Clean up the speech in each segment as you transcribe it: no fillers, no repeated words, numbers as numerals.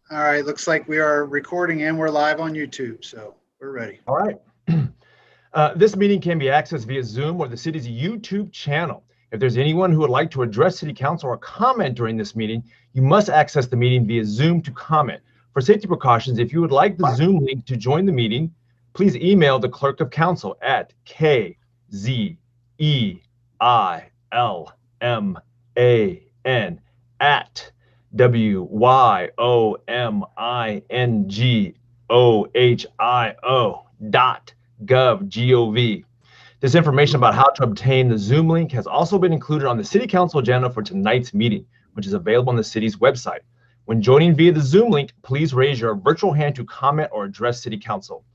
All right, looks like we are recording and we're live on YouTube, so we're ready. All right. This meeting can be accessed via Zoom or the city's YouTube channel. If there's anyone who would like to address City Council or comment during this meeting, you must access the meeting via Zoom to comment. For safety precautions, if you would like the Zoom link to join the meeting, please email the Clerk of Council at KZEILMAN@WYOMINGOHIO.gov. This information about how to obtain the Zoom link has also been included on the City Council agenda for tonight's meeting, which is available on the city's website. When joining via the Zoom link, please raise your virtual hand to comment or address City Council.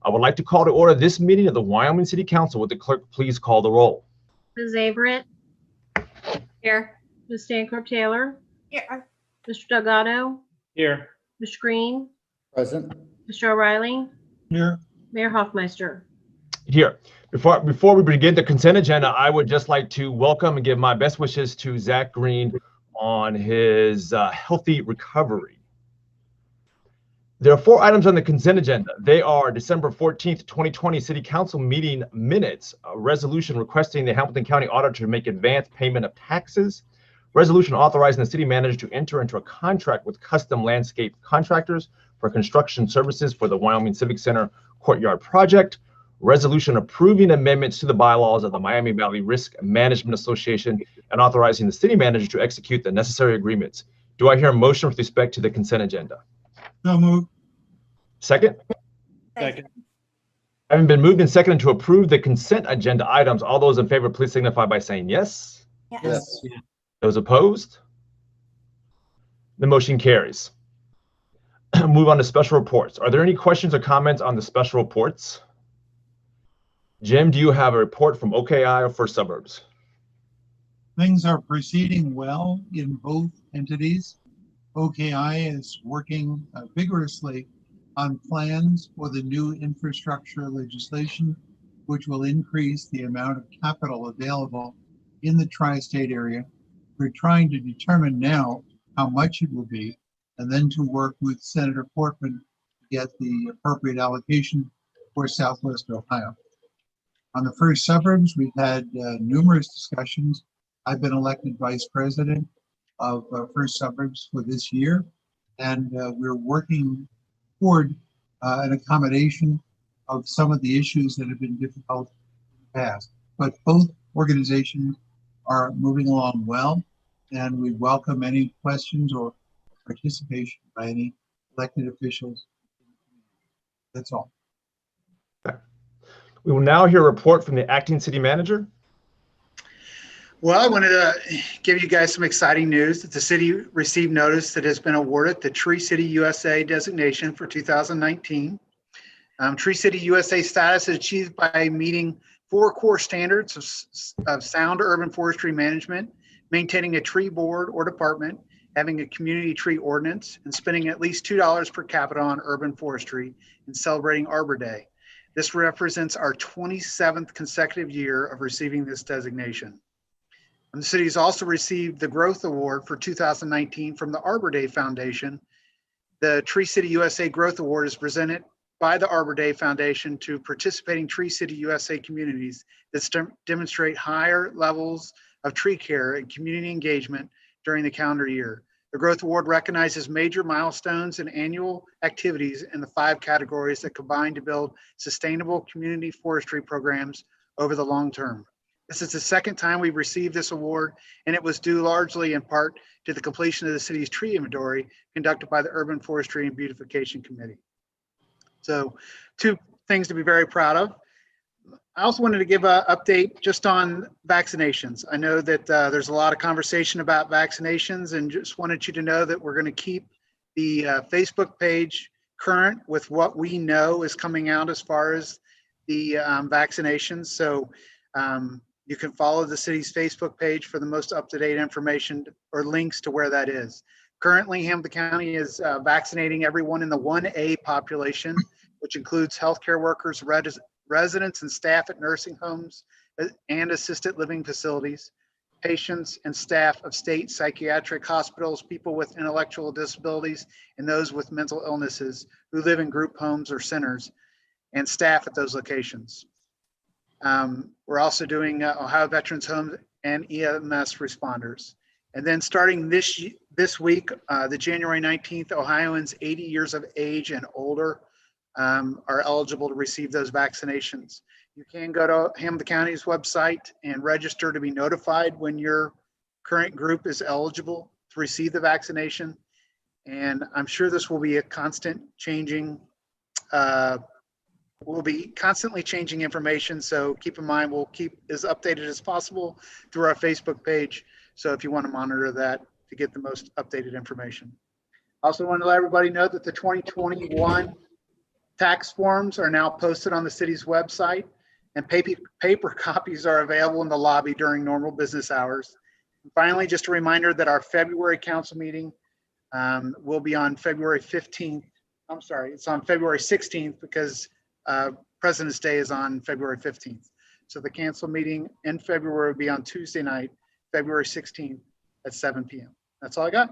I would like to call to order this meeting of the Wyoming City Council. Would the clerk please call the roll? Ms. Averett? Here. Ms. Stancorp Taylor? Here. Mr. Delgado? Here. Mr. Green? Present. Mr. O'Reilly? Here. Mayor Hoffmeister? Here. Before we begin the consent agenda, I would just like to welcome and give my best wishes to Zach Green on his healthy recovery. There are 4 items on the consent agenda. They are December 14th, 2020 City Council meeting minutes, a resolution requesting the Hamilton County Auditor to make advance payment of taxes, resolution authorizing the city manager to enter into a contract with custom landscape contractors for construction services for the Wyoming Civic Center Courtyard project, resolution approving amendments to the bylaws of the Miami Valley Risk Management Association, and authorizing the city manager to execute the necessary agreements. Do I hear a motion with respect to the consent agenda? So moved. Second? Second. Having been moved and seconded to approve the consent agenda items, all those in favor, please signify by saying yes. Yes. Those opposed? The motion carries. Move on to special reports. Are there any questions or comments on the special reports? Jim, do you have a report from OKI or First Suburbs? Things are proceeding well in both entities. OKI is working vigorously on plans for the new infrastructure legislation, which will increase the amount of capital available in the tri-state area. We're trying to determine now how much it will be, and then to work with Senator Portman to get the appropriate allocation for Southwest Ohio. On the First Suburbs, we've had numerous discussions. I've been elected vice president of First Suburbs for this year, and we're working toward an accommodation of some of the issues that have been difficult in the past. But both organizations are moving along well, and we welcome any questions or participation by any elected officials. That's all. We will now hear a report from the acting city manager. Well, I wanted to give you guys some exciting news that the city received notice that has been awarded the Tree City USA designation for 2019. Tree City USA status is achieved by meeting 4 core standards of sound urban forestry management, maintaining a tree board or department, having a community tree ordinance, and spending at least $2 per capita on urban forestry and celebrating Arbor Day. This represents our 27th consecutive year of receiving this designation. And the city has also received the Growth Award for 2019 from the Arbor Day Foundation. The Tree City USA Growth Award is presented by the Arbor Day Foundation to participating Tree City USA communities that demonstrate higher levels of tree care and community engagement during the calendar year. The Growth Award recognizes major milestones and annual activities in the 5 categories that combine to build sustainable community forestry programs over the long term. This is the 2nd time we've received this award, and it was due largely in part to the completion of the city's tree inventory conducted by the Urban Forestry and Beautification Committee. So 2 things to be very proud of. I also wanted to give an update just on vaccinations. I know that there's a lot of conversation about vaccinations, and just wanted you to know that we're going to keep the Facebook page current with what we know is coming out as far as the vaccinations. So you can follow the city's Facebook page for the most up-to-date information or links to where that is. Currently, Hamilton County is vaccinating everyone in the 1A population, which includes healthcare workers, residents and staff at nursing homes and assisted living facilities. patients and staff of state psychiatric hospitals, people with intellectual disabilities, and those with mental illnesses who live in group homes or centers, and staff at those locations. We're also doing Ohio Veterans Homes and EMS responders. And then starting this week, the January 19th, Ohioans 80 years of age and older are eligible to receive those vaccinations. You can go to Hamilton County's website and register to be notified when your current group is eligible to receive the vaccination. And I'm sure this will be a constant changing, we'll be constantly changing information. So keep in mind, we'll keep as updated as possible through our Facebook page. So if you want to monitor that to get the most updated information. Also want to let everybody know that the 2021 tax forms are now posted on the city's website, and paper copies are available in the lobby during normal business hours. And finally, just a reminder that our February council meeting will be on February 15th. I'm sorry, it's on February 16th because President's Day is on February 15th. So the council meeting in February will be on Tuesday night, February 16th at 7 p.m. That's all I got.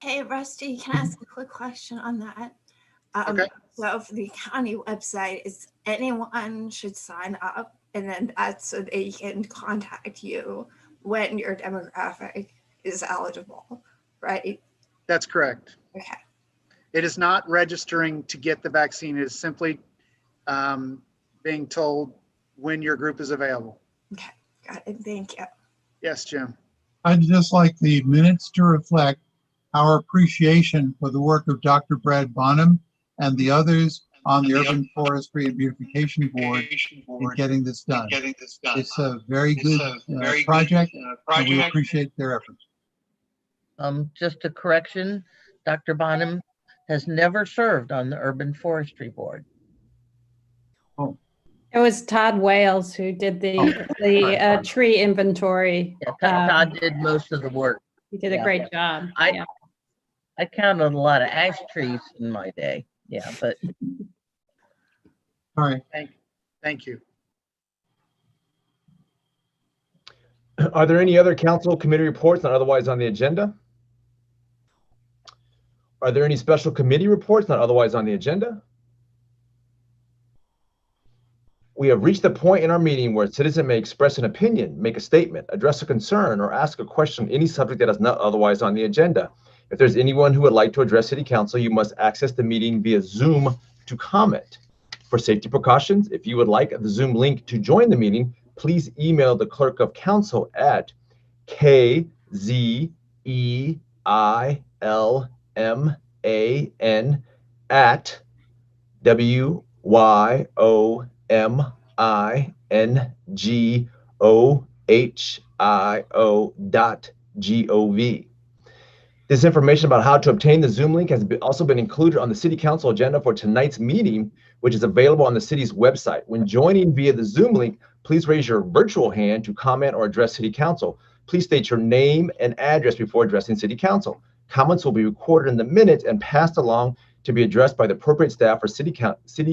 Hey, Rusty, can I ask a quick question on that? Okay. So for the county website, is anyone should sign up, and then that's so they can contact you when your demographic is eligible, right? That's correct. Okay. It is not registering to get the vaccine. It is simply being told when your group is available. Okay, got it. Thank you. Yes, Jim. I'd just like the minutes to reflect our appreciation for the work of Dr. Brad Bonham and the others on the Urban Forestry and Beautification Board in getting this done. It's a very good project, and we appreciate their efforts. Just a correction, Dr. Bonham has never served on the Urban Forestry Board. It was Todd Wales who did the tree inventory. Yeah, Todd did most of the work. He did a great job. I counted a lot of ash trees in my day. Yeah, but All right. Thank you. Are there any other council committee reports not otherwise on the agenda? Are there any special committee reports not otherwise on the agenda? We have reached the point in our meeting where a citizen may express an opinion, make a statement, address a concern, or ask a question on any subject that is not otherwise on the agenda. If there's anyone who would like to address City Council, you must access the meeting via Zoom to comment. For safety precautions, if you would like the Zoom link to join the meeting, please email the Clerk of Council at KZEILMAN@WYOMINGOHIO.gov. This information about how to obtain the Zoom link has also been included on the City Council agenda for tonight's meeting, which is available on the city's website. When joining via the Zoom link, please raise your virtual hand to comment or address City Council. Please state your name and address before addressing City Council. Comments will be recorded in the minutes and passed along to be addressed by the appropriate staff or City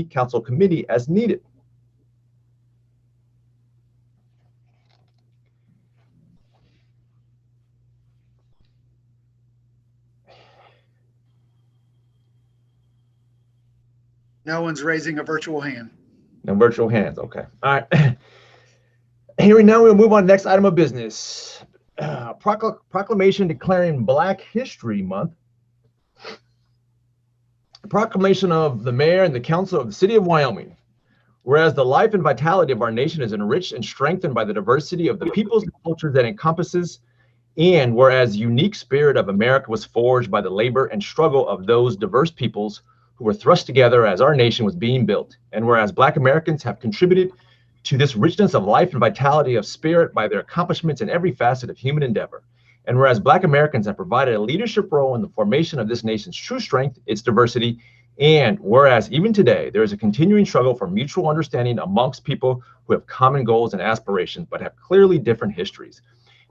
Council committee as needed. No one's raising a virtual hand. No virtual hands. Okay. All right. Hearing now, we'll move on to the next item of business. Proclamation declaring Black History Month. A proclamation of the mayor and the council of the city of Wyoming. Whereas the life and vitality of our nation is enriched and strengthened by the diversity of the peoples and cultures that encompasses, and whereas the unique spirit of America was forged by the labor and struggle of those diverse peoples who were thrust together as our nation was being built, and whereas Black Americans have contributed to this richness of life and vitality of spirit by their accomplishments in every facet of human endeavor, and whereas Black Americans have provided a leadership role in the formation of this nation's true strength, its diversity, and whereas even today there is a continuing struggle for mutual understanding amongst people who have common goals and aspirations but have clearly different histories,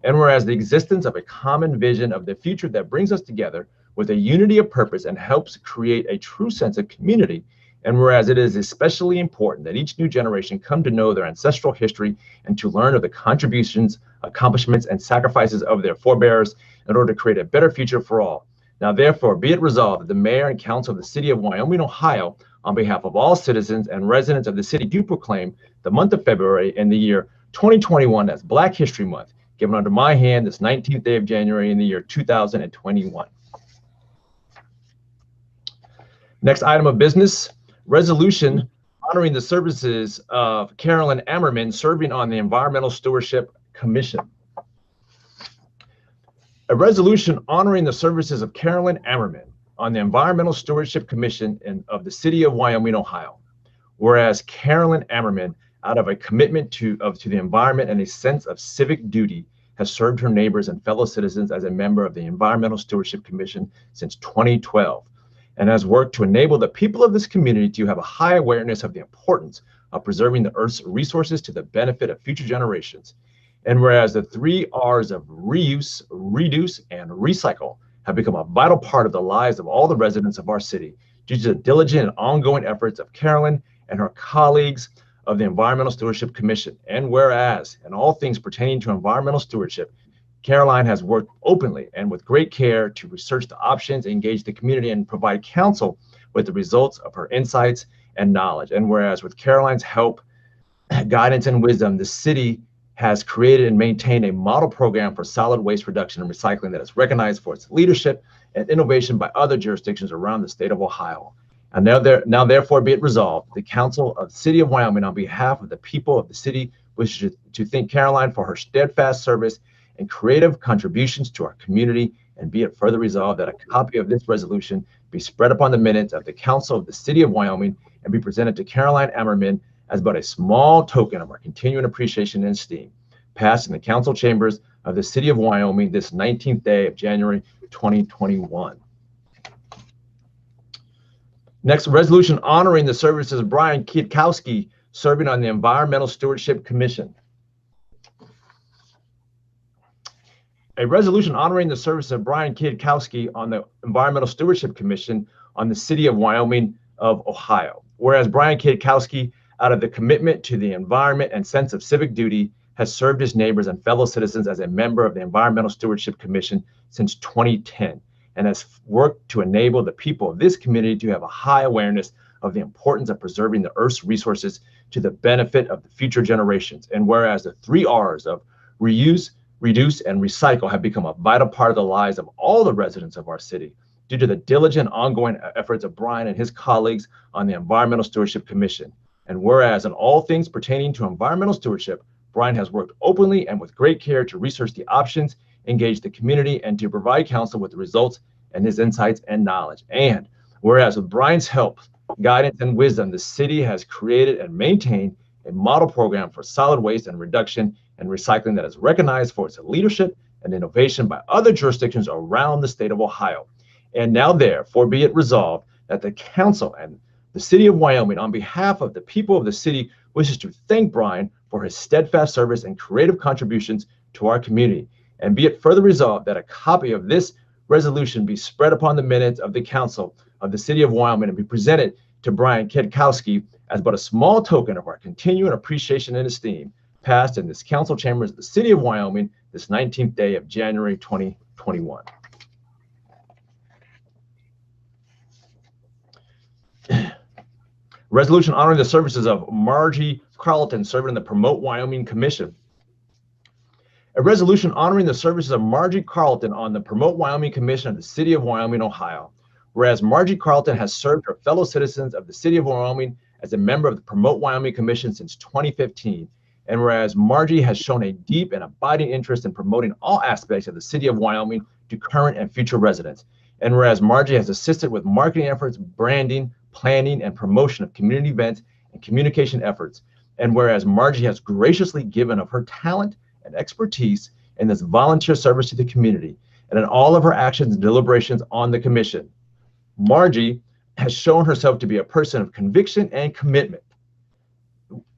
and whereas the existence of a common vision of the future that brings us together with a unity of purpose and helps create a true sense of community, And whereas it is especially important that each new generation come to know their ancestral history and to learn of the contributions, accomplishments, and sacrifices of their forebears in order to create a better future for all. Now, therefore, be it resolved that the mayor and council of the city of Wyoming, Ohio, on behalf of all citizens and residents of the city, do proclaim the month of February in the year 2021 as Black History Month, given under my hand this 19th day of January in the year 2021. Next item of business, resolution honoring the services of Carolyn Ammerman serving on the Environmental Stewardship Commission. A resolution honoring the services of Carolyn Ammerman on the Environmental Stewardship Commission of the city of Wyoming, Ohio. Whereas Carolyn Ammerman, out of a commitment to the environment and a sense of civic duty, has served her neighbors and fellow citizens as a member of the Environmental Stewardship Commission since 2012, and has worked to enable the people of this community to have a high awareness of the importance of preserving the Earth's resources to the benefit of future generations. And whereas the 3 R's of reuse, reduce, and recycle have become a vital part of the lives of all the residents of our city due to the diligent and ongoing efforts of Carolyn and her colleagues of the Environmental Stewardship Commission. And whereas in all things pertaining to environmental stewardship, Caroline has worked openly and with great care to research the options, engage the community, and provide counsel with the results of her insights and knowledge. And whereas with Caroline's help, guidance, and wisdom, the city has created and maintained a model program for solid waste reduction and recycling that is recognized for its leadership and innovation by other jurisdictions around the state of Ohio. And now therefore be it resolved, the Council of the City of Wyoming, on behalf of the people of the city, wishes to thank Caroline for her steadfast service and creative contributions to our community, and be it further resolved that a copy of this resolution be spread upon the minutes of the Council of the City of Wyoming and be presented to Caroline Ammerman as but a small token of our continuing appreciation and esteem, passed in the council chambers of the City of Wyoming this 19th day of January 2021. Next, resolution honoring the services of Brian Kwiatkowski serving on the Environmental Stewardship Commission. A resolution honoring the service of Brian Kwiatkowski on the Environmental Stewardship Commission on the City of Wyoming of Ohio. Whereas Brian Kwiatkowski, out of the commitment to the environment and sense of civic duty, has served his neighbors and fellow citizens as a member of the Environmental Stewardship Commission since 2010, and has worked to enable the people of this community to have a high awareness of the importance of preserving the Earth's resources to the benefit of the future generations. And whereas the 3 R's of reuse, reduce, and recycle have become a vital part of the lives of all the residents of our city due to the diligent ongoing efforts of Brian and his colleagues on the Environmental Stewardship Commission. And whereas in all things pertaining to environmental stewardship, Brian has worked openly and with great care to research the options, engage the community, and to provide counsel with the results and his insights and knowledge. And whereas with Brian's help, guidance, and wisdom, the city has created and maintained a model program for solid waste and reduction and recycling that is recognized for its leadership and innovation by other jurisdictions around the state of Ohio. And now therefore be it resolved that the council and the City of Wyoming, on behalf of the people of the city, wishes to thank Brian for his steadfast service and creative contributions to our community. And be it further resolved that a copy of this resolution be spread upon the minutes of the Council of the City of Wyoming and be presented to Brian Kwiatkowski as but a small token of our continuing appreciation and esteem, passed in this council chambers of the City of Wyoming this 19th day of January 2021. Resolution honoring the services of Margie Carlton serving on the Promote Wyoming Commission. A resolution honoring the services of Margie Carlton on the Promote Wyoming Commission of the City of Wyoming, Ohio. Whereas Margie Carlton has served her fellow citizens of the City of Wyoming as a member of the Promote Wyoming Commission since 2015. And whereas Margie has shown a deep and abiding interest in promoting all aspects of the City of Wyoming to current and future residents. And whereas Margie has assisted with marketing efforts, branding, planning, and promotion of community events and communication efforts. And whereas Margie has graciously given of her talent and expertise in this volunteer service to the community and in all of her actions and deliberations on the commission. Margie has shown herself to be a person of conviction and commitment,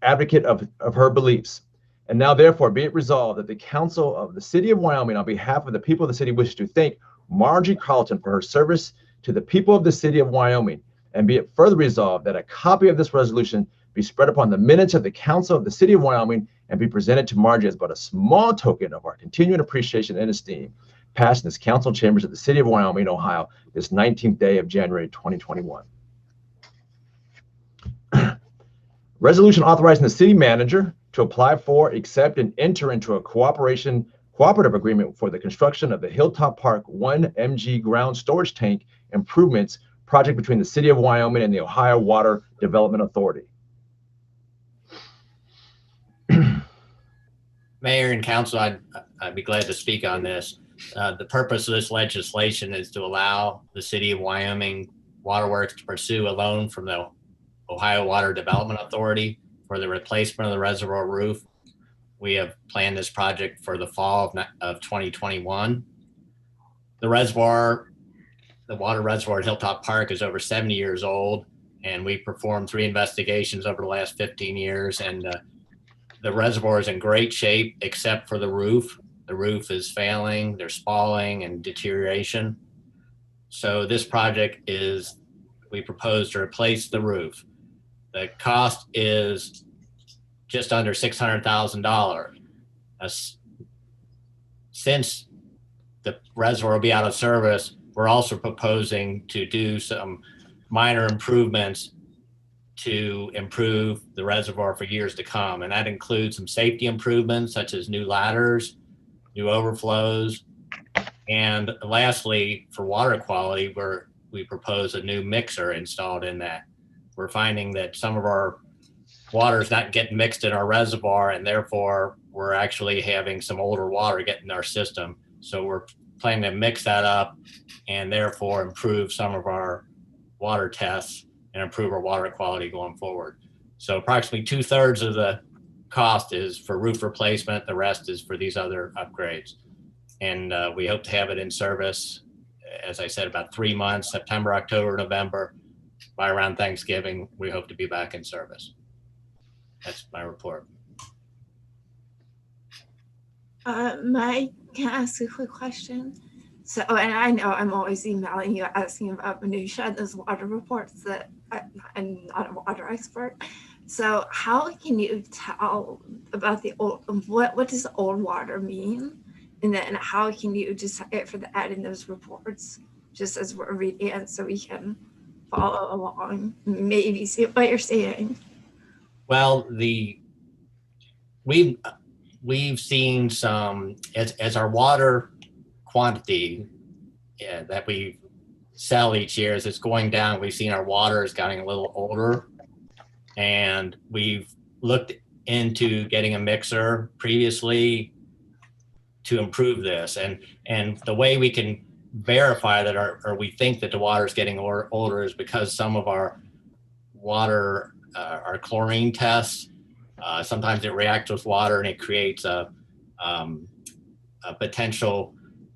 advocate of her beliefs. And now therefore be it resolved that the Council of the City of Wyoming, on behalf of the people of the city, wishes to thank Margie Carlton for her service to the people of the City of Wyoming, And be it further resolved that a copy of this resolution be spread upon the minutes of the Council of the City of Wyoming and be presented to Margie as but a small token of our continuing appreciation and esteem, passed in this council chambers of the City of Wyoming, Ohio, this 19th day of January 2021. Resolution authorizing the city manager to apply for, accept, and enter into a cooperative agreement for the construction of the Hilltop Park 1 mg ground storage tank improvements project between the City of Wyoming and the Ohio Water Development Authority. Mayor and council, I'd be glad to speak on this. The purpose of this legislation is to allow the City of Wyoming Waterworks to pursue a loan from the Ohio Water Development Authority for the replacement of the reservoir roof. We have planned this project for the fall of 2021. The water reservoir at Hilltop Park is over 70 years old, and we performed 3 investigations over the last 15 years, and the reservoir is in great shape except for the roof. The roof is failing, there's spalling and deterioration. So this project is, we propose to replace the roof. The cost is just under $600,000. Since the reservoir will be out of service, we're also proposing to do some minor improvements to improve the reservoir for years to come. And that includes some safety improvements such as new ladders, new overflows. And lastly, for water quality, we propose a new mixer installed in that. We're finding that some of our water is not getting mixed in our reservoir, and therefore we're actually having some older water get in our system. So we're planning to mix that up and therefore improve some of our water tests and improve our water quality going forward. So approximately 2/3 of the cost is for roof replacement. The rest is for these other upgrades. And we hope to have it in service, as I said, about 3 months, September, October, November. By around Thanksgiving, we hope to be back in service. That's my report. Mike, can I ask a quick question? So, and I know I'm always emailing you asking about minutia in those water reports that I'm not a water expert. So how can you tell about the old, what does old water mean? And then how can you decide for the add in those reports, just as we're reading it, so we can follow along, maybe see what you're saying? Well, we've seen some, as our water quantity that we sell each year, as it's going down, we've seen our water is getting a little older, and we've looked into getting a mixer previously to improve this. And the way we can verify that, or we think that the water is getting older, is because some of our water, our chlorine tests, sometimes it reacts with water and it creates a potential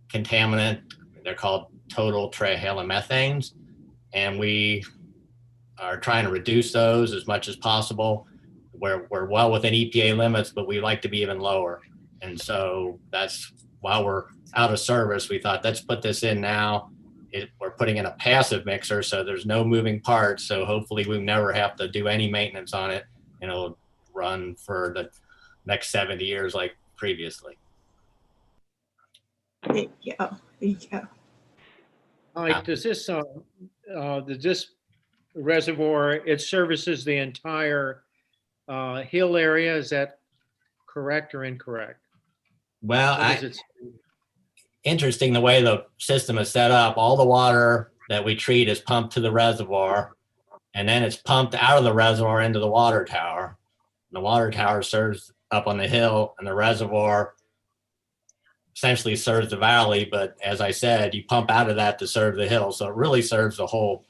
contaminant. They're called total trihalomethanes, and we are trying to reduce those as much as possible. We're well within EPA limits, but we like to be even lower. And so that's, while we're out of service, we thought, let's put this in now. We're putting in a passive mixer, so there's no moving parts. So hopefully we never have to do any maintenance on it, and it'll run for the next 70 years like previously. Thank you. Thank you. Mike, does this reservoir, it services the entire hill area? Is that correct or incorrect? Well, interesting the way the system is set up. All the water that we treat is pumped to the reservoir, and then it's pumped out of the reservoir into the water tower. The water tower serves up on the hill, and the reservoir essentially serves the valley. But as I said, you pump out of that to serve the hill. So it really serves the whole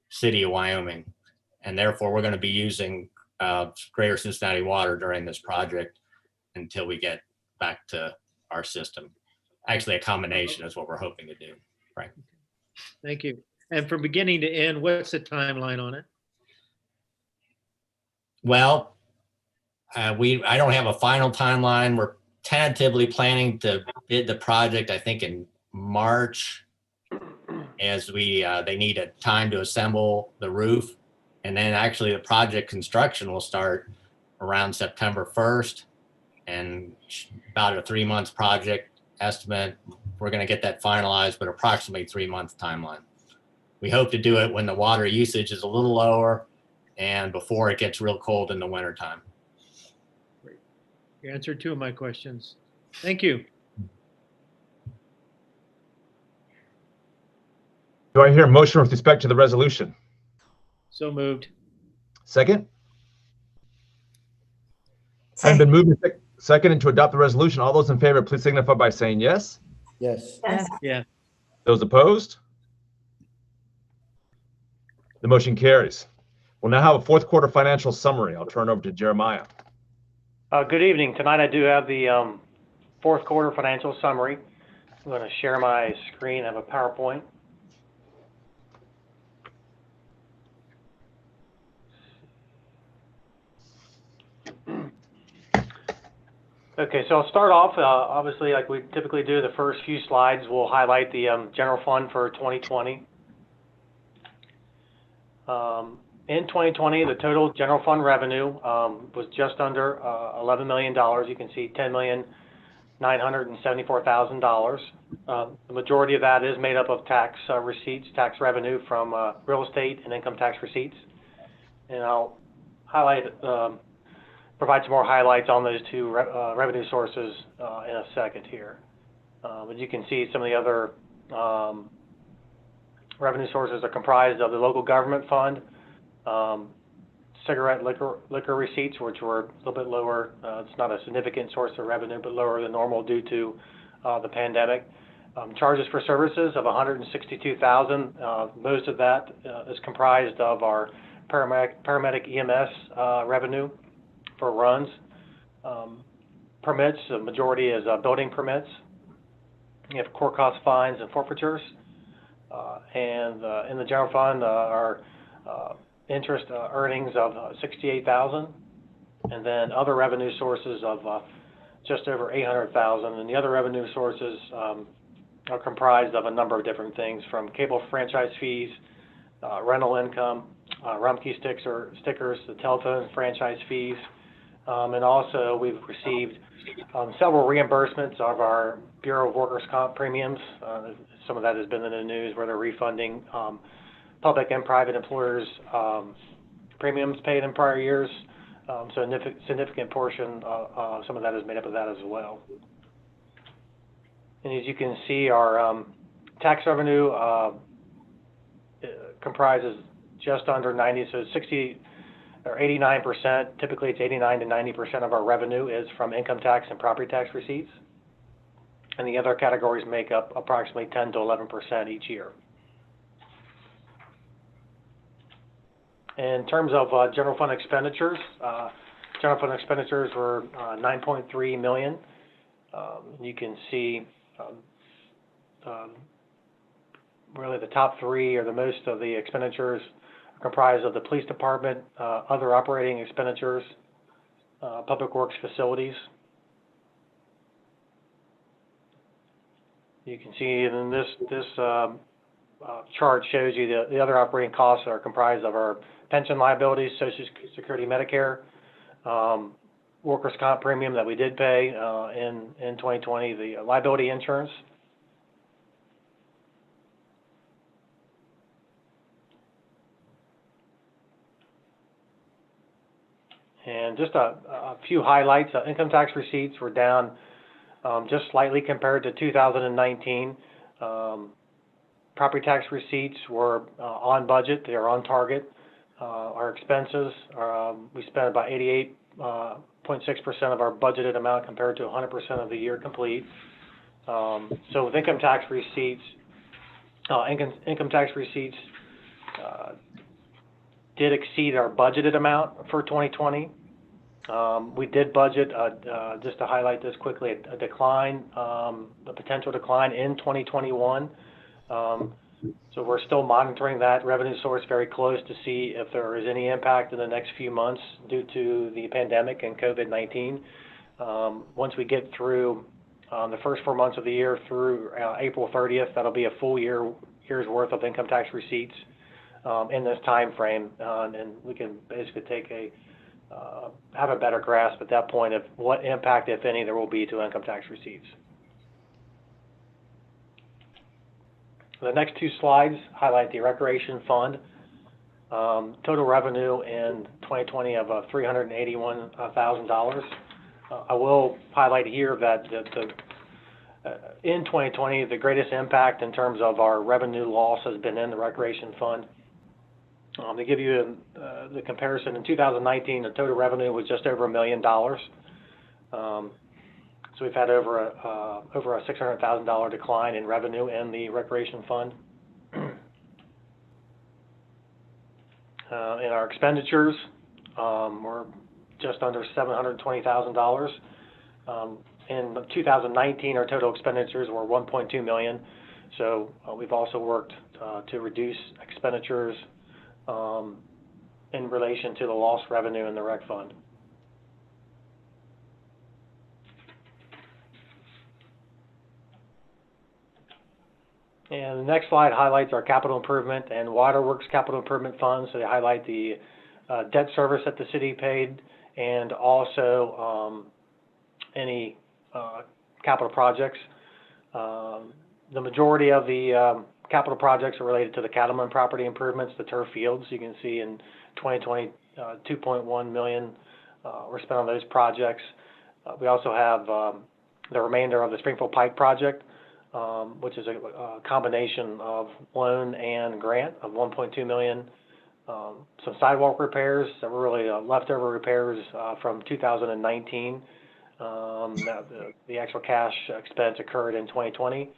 city of Wyoming. And therefore, we're going to be using Greater Cincinnati water during this project until we get back to our system. Actually, a combination is what we're hoping to do. Right. Thank you. And from beginning to end, what's the timeline on it? Well, I don't have a final timeline. We're tentatively planning to bid the project, I think, in March as they need a time to assemble the roof. And then actually the project construction will start around September 1st, and about a 3 month project estimate. We're going to get that finalized, but approximately 3 month timeline. We hope to do it when the water usage is a little lower and before it gets real cold in the wintertime. You answered 2 of my questions. Thank you. Do I hear a motion with respect to the resolution? So moved. Second? Having been moved and seconded to adopt the resolution, all those in favor, please signify by saying yes. Yes. Yes. Yeah. Those opposed? The motion carries. We'll now have a fourth quarter financial summary. I'll turn over to Jeremiah. Good evening. Tonight I do have the fourth quarter financial summary. I'm going to share my screen. I have a PowerPoint. Okay, so I'll start off, obviously, like we typically do, the first few slides will highlight the general fund for 2020. In 2020, the total general fund revenue was just under $11 million. You can see $10,974,000. The majority of that is made up of tax receipts, tax revenue from real estate and income tax receipts. And I'll provide some more highlights on those two revenue sources in a second here. But you can see some of the other revenue sources are comprised of the local government fund, cigarette liquor receipts, which were a little bit lower. It's not a significant source of revenue, but lower than normal due to the pandemic. Charges for services of $162,000. Most of that is comprised of our paramedic EMS revenue for runs. Permits, the majority is building permits. You have court cost fines and forfeitures. And in the general fund, our interest earnings of $68,000, and then other revenue sources of just over $800,000. And the other revenue sources are comprised of a number of different things, from cable franchise fees, rental income, Rumpke stickers, the telephone franchise fees, and also we've received several reimbursements of our Bureau of Workers' Comp premiums. Some of that has been in the news where they're refunding public and private employers premiums paid in prior years. So a significant portion, some of that is made up of that as well. And as you can see, our tax revenue comprises just under 90, so 60 or 89%. Typically, it's 89 to 90% of our revenue is from income tax and property tax receipts, and the other categories make up approximately 10 to 11% each year. In terms of general fund expenditures were $9.3 million. You can see really the top three, or the most of the expenditures, are comprised of the police department, other operating expenditures, public works facilities. You can see in this chart shows you the other operating costs are comprised of our pension liabilities, Social Security, Medicare, workers' comp premium that we did pay in 2020, the liability insurance. And just a few highlights. Income tax receipts were down just slightly compared to 2019. Property tax receipts were on budget. They are on target. Our expenses, we spent about 88.6% of our budgeted amount compared to 100% of the year complete. So with income tax receipts, did exceed our budgeted amount for 2020. We did budget, just to highlight this quickly, a decline, a potential decline in 2021. So we're still monitoring that revenue source very close to see if there is any impact in the next few months due to the pandemic and COVID-19. Once we get through the first 4 months of the year through April 30th, that'll be a full year year's worth of income tax receipts in this time frame, and we can basically have a better grasp at that point of what impact, if any, there will be to income tax receipts. The next two slides highlight the recreation fund. Total revenue in 2020 of $381,000. I will highlight here that in 2020, the greatest impact in terms of our revenue loss has been in the recreation fund. To give you the comparison, in 2019, the total revenue was just over $1 million. So we've had over a $600,000 decline in revenue in the recreation fund. In our expenditures, we're just under $720,000. In 2019, our total expenditures were $1.2 million. So we've also worked to reduce expenditures in relation to the lost revenue in the rec fund. And the next slide highlights our capital improvement and waterworks capital improvement funds. So they highlight the debt service that the city paid, and also any capital projects. The majority of the capital projects are related to the cattleman property improvements, the turf fields. You can see in 2020, $2.1 million were spent on those projects. We also have the remainder of the Springfield Pike project, which is a combination of loan and grant of $1.2 million. Some sidewalk repairs that were really leftover repairs from 2019. The actual cash expense occurred in 2020.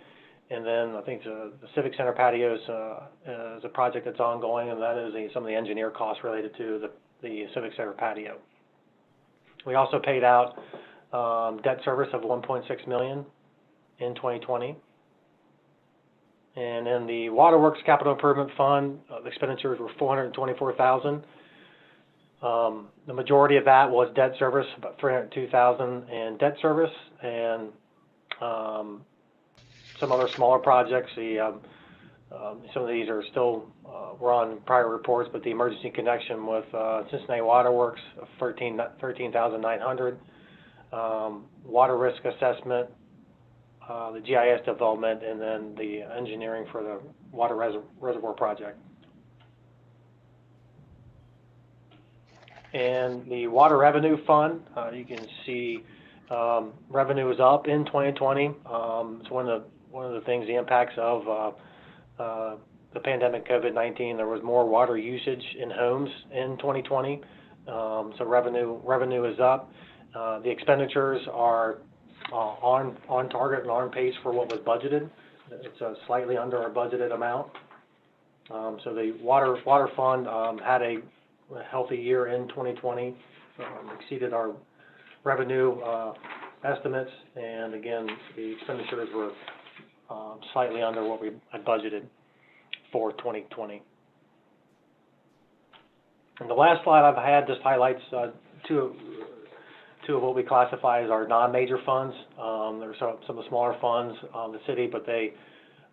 And then I think the Civic Center patios is a project that's ongoing, and that is some of the engineer costs related to the Civic Center patio. We also paid out debt service of $1.6 million in 2020. And in the Waterworks Capital Improvement Fund, the expenditures were $424,000. The majority of that was debt service, about $302,000 in debt service, and some other smaller projects. Some of these are still were on prior reports, but the emergency connection with Cincinnati Waterworks of $13,900, water risk assessment, the GIS development, and then the engineering for the water reservoir project. And the water revenue fund, you can see revenue is up in 2020. It's one of the things, the impacts of the pandemic COVID-19. There was more water usage in homes in 2020, so revenue is up. The expenditures are on target and on pace for what was budgeted. It's slightly under our budgeted amount. So the water fund had a healthy year in 2020, exceeded our revenue estimates, and again, the expenditures were slightly under what we had budgeted for 2020. And the last slide I've had just highlights two of what we classify as our non-major funds. There are some of the smaller funds of the city, but they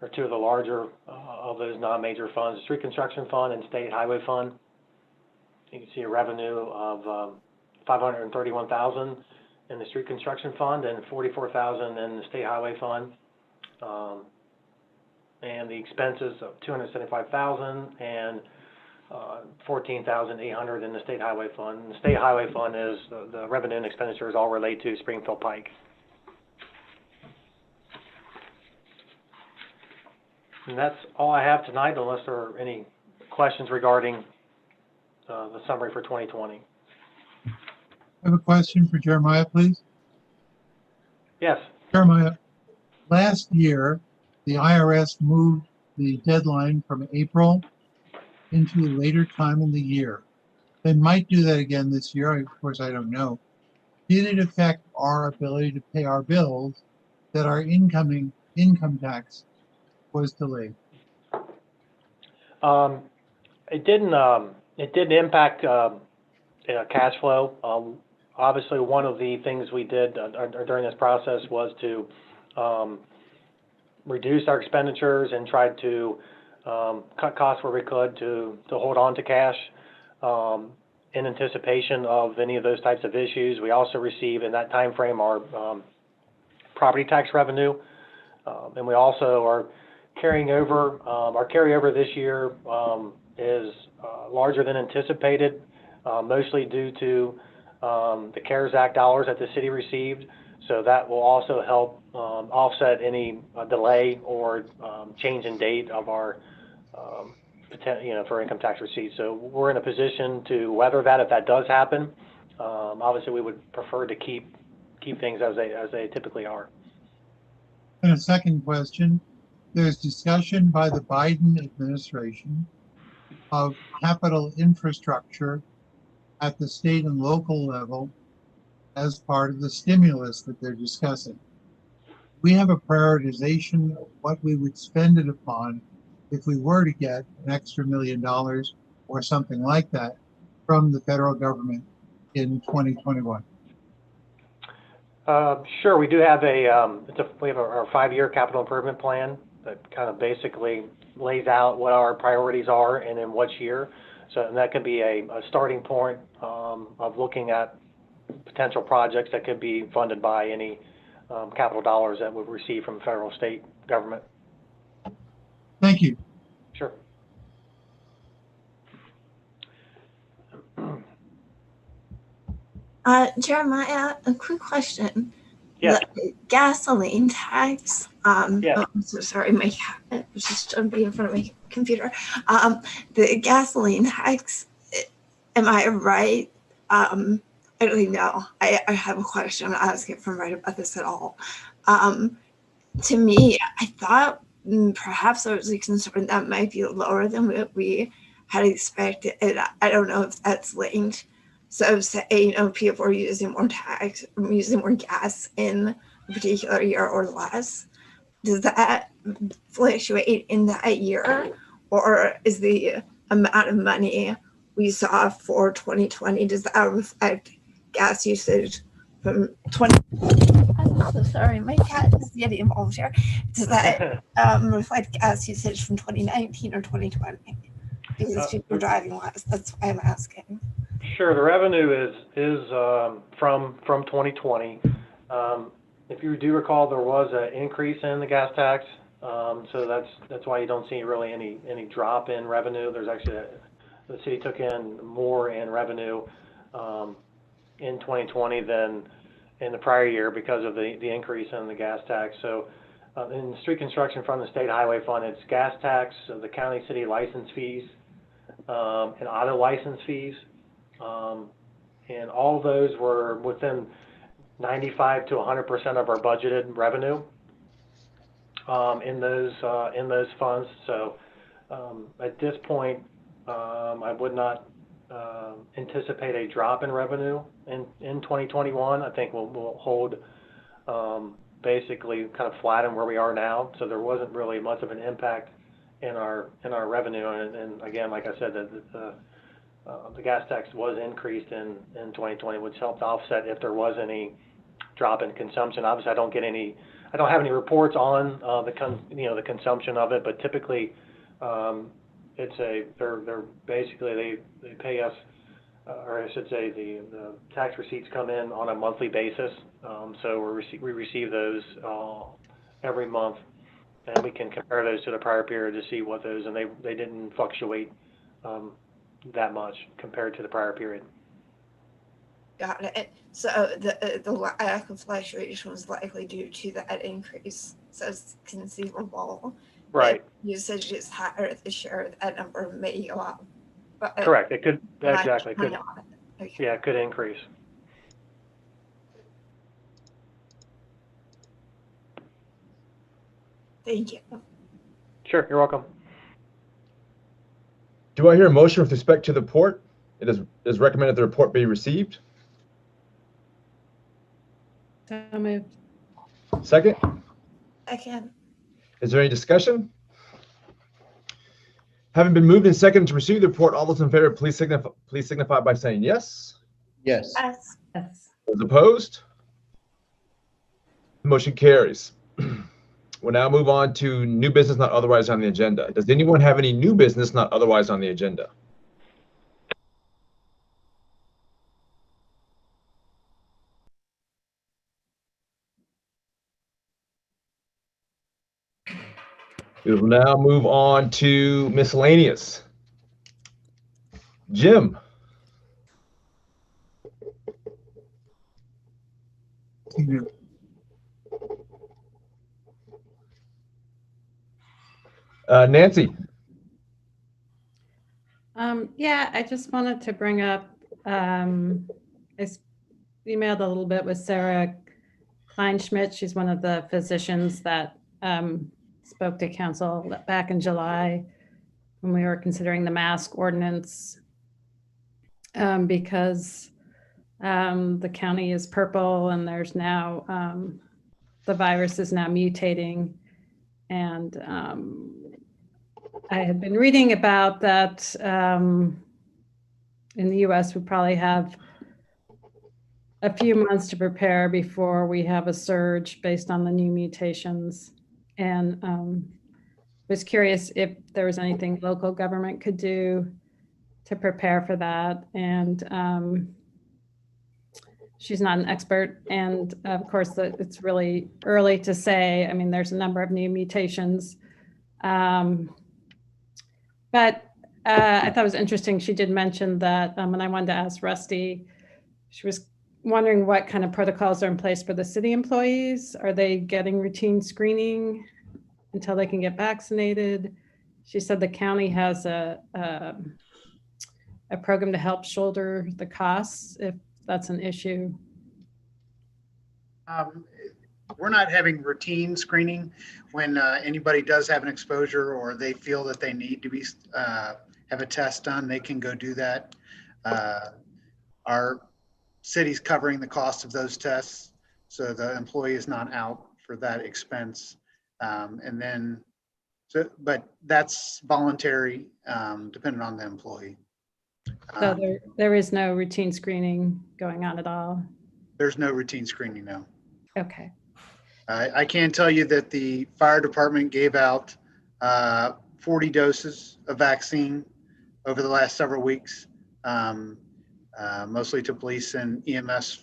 are two of the larger of those non-major funds: Street Construction Fund and State Highway Fund. You can see a revenue of $531,000 in the Street Construction Fund and $44,000 in the State Highway Fund. And the expenses of $275,000 and $14,800 in the State Highway Fund. And the State Highway Fund is the revenue and expenditures all relate to Springfield Pike. And that's all I have tonight, unless there are any questions regarding the summary for 2020. I have a question for Jeremiah, please. Yes. Jeremiah, last year, the IRS moved the deadline from April into a later time in the year. They might do that again this year. Of course, I don't know. Did it affect our ability to pay our bills that our income tax was delayed? It didn't impact cash flow. Obviously, one of the things we did during this process was to reduce our expenditures and try to cut costs where we could to hold on to cash in anticipation of any of those types of issues. We also receive in that time frame our property tax revenue, and we also are carrying over. Our carryover this year is larger than anticipated, mostly due to the CARES Act dollars that the city received. So that will also help offset any delay or change in date of our, for income tax receipts. So we're in a position to weather that if that does happen. Obviously, we would prefer to keep things as they typically are. And a second question, there's discussion by the Biden administration of capital infrastructure at the state and local level as part of the stimulus that they're discussing. We have a prioritization of what we would spend it upon if we were to get an extra $1 million or something like that from the federal government in 2021. Sure, we do have we have our 5-year capital improvement plan that kind of basically lays out what our priorities are and in which year. So and that could be a starting point of looking at potential projects that could be funded by any capital dollars that we receive from federal, state government. Thank you. Sure. Jeremiah, a quick question. Yes. The gasoline tax. Yes. Oh, I'm so sorry, my cat was just jumping in front of my computer. The gasoline tax. Am I right? I don't really know. I have a question. I'm not asking if I'm right about this at all. To me, I thought perhaps I was concerned that might be lower than what we had expected. I don't know if that's linked. So say, people are using more using more gas in a particular year or less. Does that fluctuate in that year? Or is the amount of money we saw for 2020, does that reflect gas usage from 20? I'm so sorry, my cat is getting involved here. Does that reflect gas usage from 2019 or 2020? Because people are driving less. That's why I'm asking. Sure, the revenue is from 2020. If you do recall, there was an increase in the gas tax, so that's why you don't see really any drop in revenue. There's actually the city took in more in revenue in 2020 than in the prior year because of the increase in the gas tax. So in the street construction from the state highway fund, it's gas tax, the county city license fees, and auto license fees. And all those were within 95 to 100% of our budgeted revenue in those funds. So at this point, I would not anticipate a drop in revenue in 2021. I think we'll hold basically kind of flat in where we are now. So there wasn't really much of an impact in our revenue. And again, like I said, the gas tax was increased in 2020, which helped offset if there was any drop in consumption. Obviously, I don't have any reports on the consumption of it, but typically they're basically they pay us, or I should say the tax receipts come in on a monthly basis. So we receive those every month, and we can compare those to the prior period to see what those, and they didn't fluctuate that much compared to the prior period. Got it. So the lack of fluctuation was likely due to that increase. So it's conceivable. Right. Usage is higher this year. That number may go up. But correct. It could exactly could. Okay. Yeah, it could increase. Thank you. Sure, you're welcome. Do I hear a motion with respect to the report? It is recommended the report be received. So moved. Second? Second. Is there any discussion? Having been moved and seconded to receive the report, all those in favor, please signify by saying yes. Yes. Yes. Yes. Those opposed? The motion carries. We'll now move on to new business not otherwise on the agenda. Does anyone have any new business not otherwise on the agenda? We will now move on to miscellaneous. Jim. Nancy. Yeah, I just wanted to bring up, I emailed a little bit with Sarah Kleinschmidt. She's one of the physicians that spoke to council back in July when we were considering the mask ordinance, because the county is purple and there's now, the virus is now mutating. And I had been reading about that in the US, we probably have a few months to prepare before we have a surge based on the new mutations. And was curious if there was anything local government could do to prepare for that. And she's not an expert. And of course, it's really early to say. I mean, there's a number of new mutations. But I thought it was interesting. She did mention that, and I wanted to ask Rusty, she was wondering what kind of protocols are in place for the city employees. Are they getting routine screening until they can get vaccinated? She said the county has a program to help shoulder the costs if that's an issue. We're not having routine screening when anybody does have an exposure or they feel that they need to be have a test done. They can go do that. Our city's covering the cost of those tests, so the employee is not out for that expense. And then, but that's voluntary, depending on the employee. So there is no routine screening going on at all? There's no routine screening, no. Okay. I can tell you that the fire department gave out 40 doses of vaccine over the last several weeks, mostly to police and EMS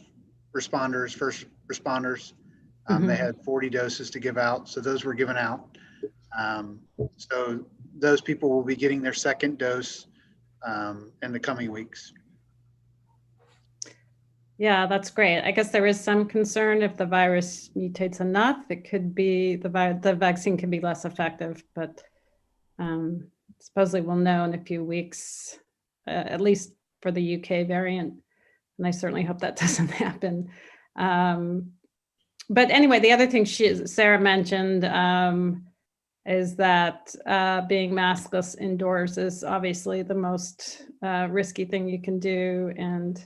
responders, first responders. They had 40 doses to give out, so those were given out. So those people will be getting their second dose in the coming weeks. Yeah, that's great. I guess there is some concern if the virus mutates enough, it could be the vaccine can be less effective, but supposedly we'll know in a few weeks, at least for the UK variant. And I certainly hope that doesn't happen. But anyway, the other thing Sarah mentioned is that being maskless indoors is obviously the most risky thing you can do. And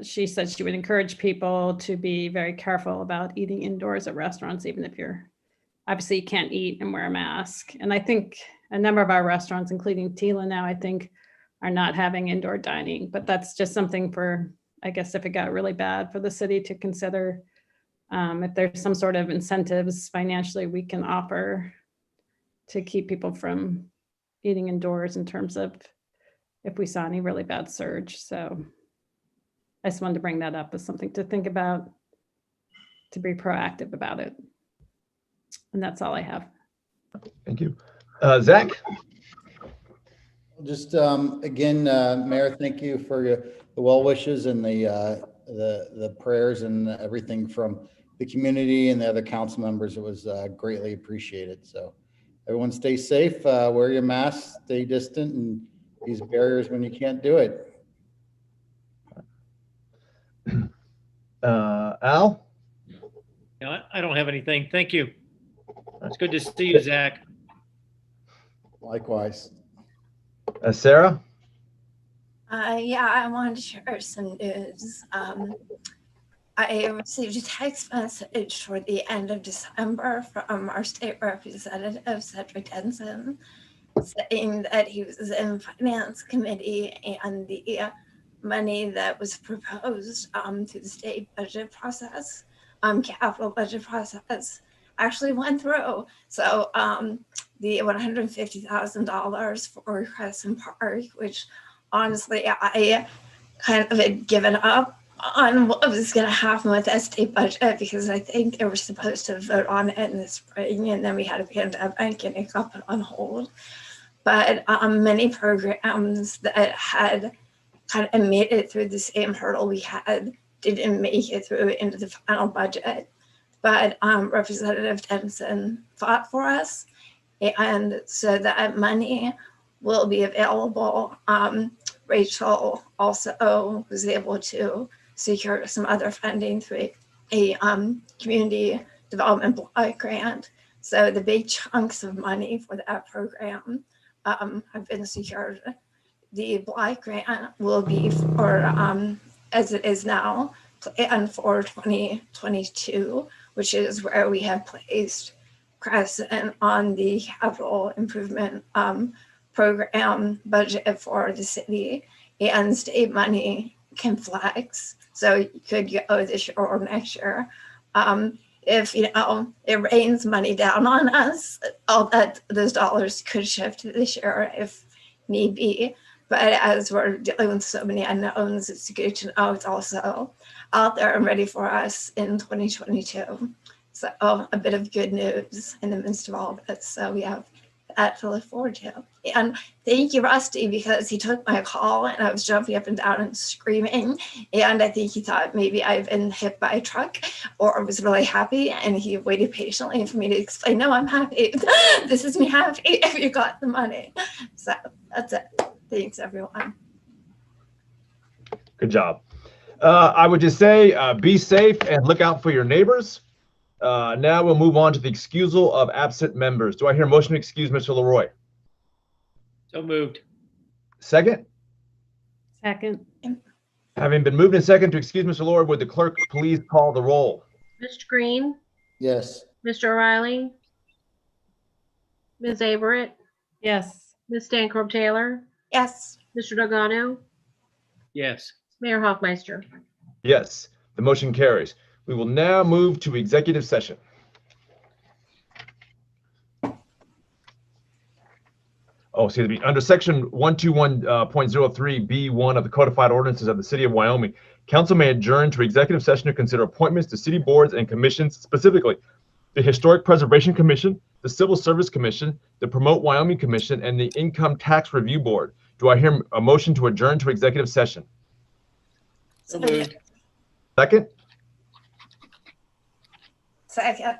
she said she would encourage people to be very careful about eating indoors at restaurants, even if obviously you can't eat and wear a mask. And I think a number of our restaurants, including Tila now, I think, are not having indoor dining, but that's just something for, I guess, if it got really bad, for the city to consider. If there's some sort of incentives financially we can offer to keep people from eating indoors in terms of if we saw any really bad surge. So I just wanted to bring that up as something to think about, to be proactive about it. And that's all I have. Thank you. Zach? Just again, Mayor, thank you for the well wishes and the prayers and everything from the community and the other council members. It was greatly appreciated. So everyone stay safe, wear your mask, stay distant, and use barriers when you can't do it. Al? No, I don't have anything. Thank you. It's good to see you, Zach. Likewise. Sarah? Yeah, I wanted to share some news. I received a text message toward the end of December from our state representative, Cedric Denson, saying that he was in Finance Committee and the money that was proposed through the state budget process, capital budget process, actually went through. So the $150,000 for Crescent Park, which honestly I kind of had given up on what was going to happen with that state budget, because I think they were supposed to vote on it in the spring, and then we had a pandemic and it got put on hold. But many programs that had kind of made it through the same hurdle we had didn't make it through into the final budget. But Representative Denson fought for us, and so that money will be available. Rachel also was able to secure some other funding through a community development block grant. So the big chunks of money for that program have been secured. The block grant will be for, as it is now, planned for 2022, which is where we have placed Crescent on the capital improvement program budget for the city, and state money can flex. So you could go this year or next year. If it rains money down on us, all that those dollars could shift to this year if need be. But as we're dealing with so many unknowns, it's good to know it's also out there and ready for us in 2022. So a bit of good news in the midst of all of it. So we have that to look forward to. And thank you, Rusty, because he took my call and I was jumping up and down and screaming. And I think he thought maybe I've been hit by a truck or was really happy. And he waited patiently for me to explain, no, I'm happy. This is me happy if you got the money. So that's it. Thanks, everyone. Good job. I would just say be safe and look out for your neighbors. Now we'll move on to the excusal of absent members. Do I hear a motion to excuse Mr. Leroy? So moved. Second? Second. Having been moved and second to excuse Mr. Leroy, would the clerk please call the roll? Mr. Green, Yes. Mr. O'Reilly, Ms. Averett, Yes. Ms. Stancorp Taylor, Yes. Mr. Delgado, Yes. Mayor Hoffmeister. Yes, the motion carries. We will now move to executive session. Oh, excuse me. Under section 121.03B1 of the codified ordinances of the city of Wyoming, council may adjourn to executive session to consider appointments to city boards and commissions, specifically the Historic Preservation Commission, the Civil Service Commission, the Promote Wyoming Commission, and the Income Tax Review Board. Do I hear a motion to adjourn to executive session? So moved. Second? Second.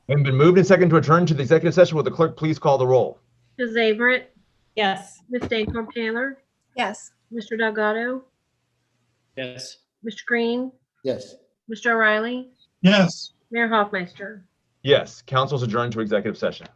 And been moved and second to adjourn to the executive session. Will the clerk please call the roll? Ms. Averett, Yes. Ms. Stancorp Taylor, Yes. Mr. Delgado, Yes. Mr. Green, Yes. Mr. O'Reilly, Yes. Mayor Hoffmeister. Yes, council's adjourned to executive session.